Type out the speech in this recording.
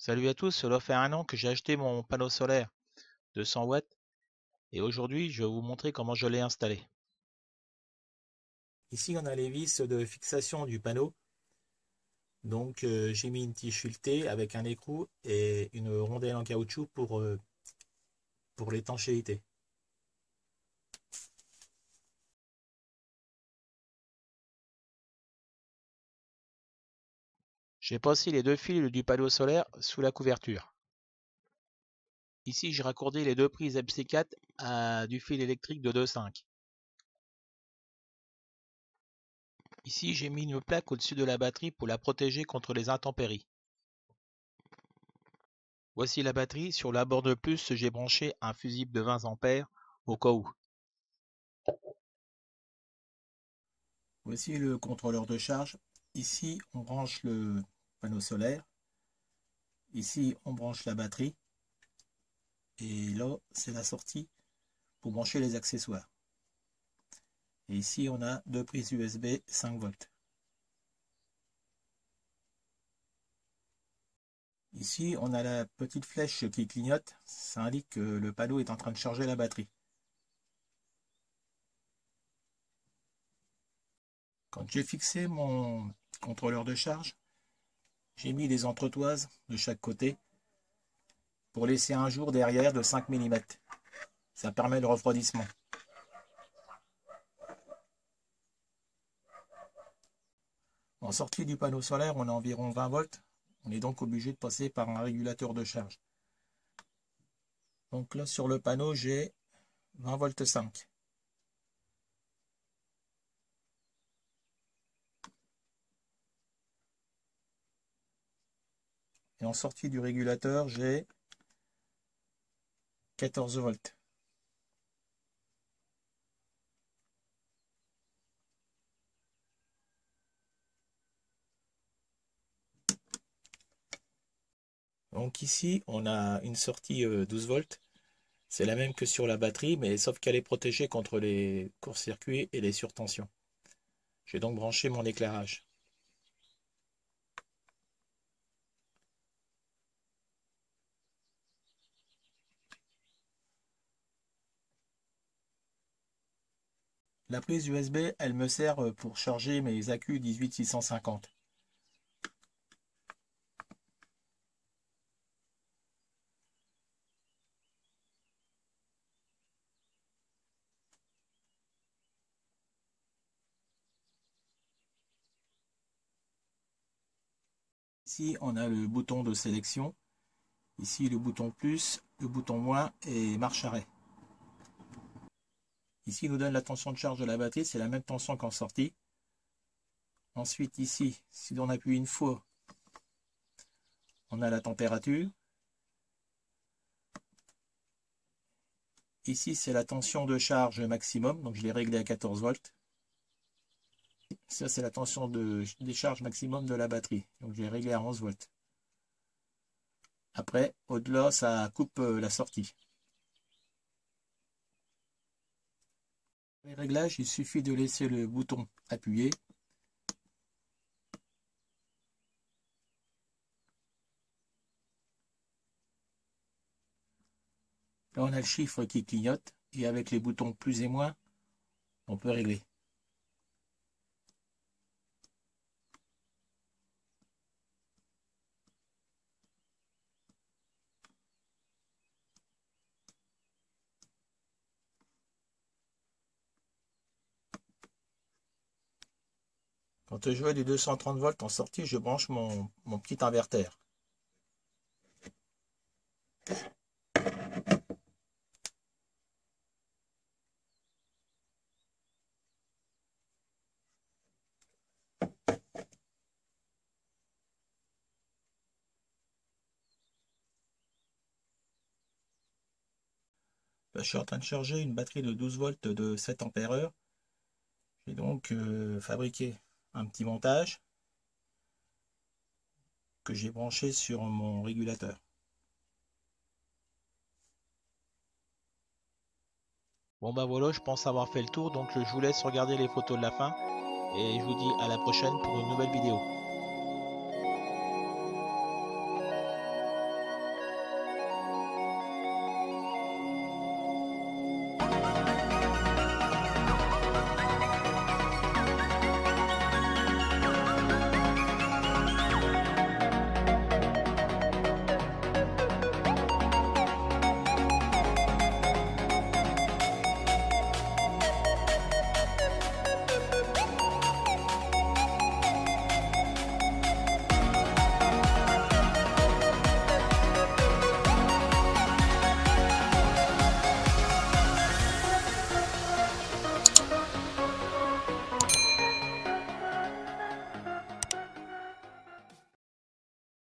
Salut à tous, cela fait un an que j'ai acheté mon panneau solaire de 100 watts et aujourd'hui je vais vous montrer comment je l'ai installé. Ici on a les vis de fixation du panneau. Donc j'ai mis une tige filetée avec un écrou et une rondelle en caoutchouc pour l'étanchéité. J'ai passé les deux fils du panneau solaire sous la couverture. Ici j'ai raccordi les deux prises MC4 à du fil électrique de 2,5. Ici j'ai mis une plaque au-dessus de la batterie pour la protéger contre les intempéries. Voici la batterie. Sur la borne plus, j'ai branché un fusible de 20 ampères au cas où. Voici le contrôleur de charge. Ici, on branche le panneau solaire. Ici, on branche la batterie. Et là, c'est la sortie pour brancher les accessoires. Et ici, on a deux prises USB 5 volts. Ici, on a la petite flèche qui clignote. Ça indique que le panneau est en train de charger la batterie. Quand j'ai fixé mon contrôleur de charge, j'ai mis des entretoises de chaque côté pour laisser un jour derrière de 5 mm. Ça permet le refroidissement. En sortie du panneau solaire, on a environ 20 volts. On est donc obligé de passer par un régulateur de charge. Donc là, sur le panneau, j'ai 20 volts 5. Et en sortie du régulateur, j'ai 14 volts. Donc ici, on a une sortie 12 volts. C'est la même que sur la batterie, mais sauf qu'elle est protégée contre les courts-circuits et les surtensions. J'ai donc branché mon éclairage. La prise USB, elle me sert pour charger mes accus 18650. Ici, on a le bouton de sélection. Ici, le bouton plus, le bouton moins et marche arrêt. Ici, il nous donne la tension de charge de la batterie. C'est la même tension qu'en sortie. Ensuite, ici, si l'on appuie une fois, on a la température. Ici, c'est la tension de charge maximum. Donc, je l'ai réglé à 14 volts. Ça, c'est la tension de décharge maximum de la batterie. Donc, je l'ai réglé à 11 volts. Après, au-delà, ça coupe la sortie. Les réglages, il suffit de laisser le bouton appuyé. Là, on a le chiffre qui clignote. Et avec les boutons plus et moins, on peut régler. Quand je veux du 230 volts en sortie, je branche mon petit inverteur. Là, je suis en train de charger une batterie de 12 volts de 7 ampères-heure. J'ai donc fabriqué un petit montage que j'ai branché sur mon régulateur. Bon bah voilà, je pense avoir fait le tour, donc je vous laisse regarder les photos de la fin et je vous dis à la prochaine pour une nouvelle vidéo.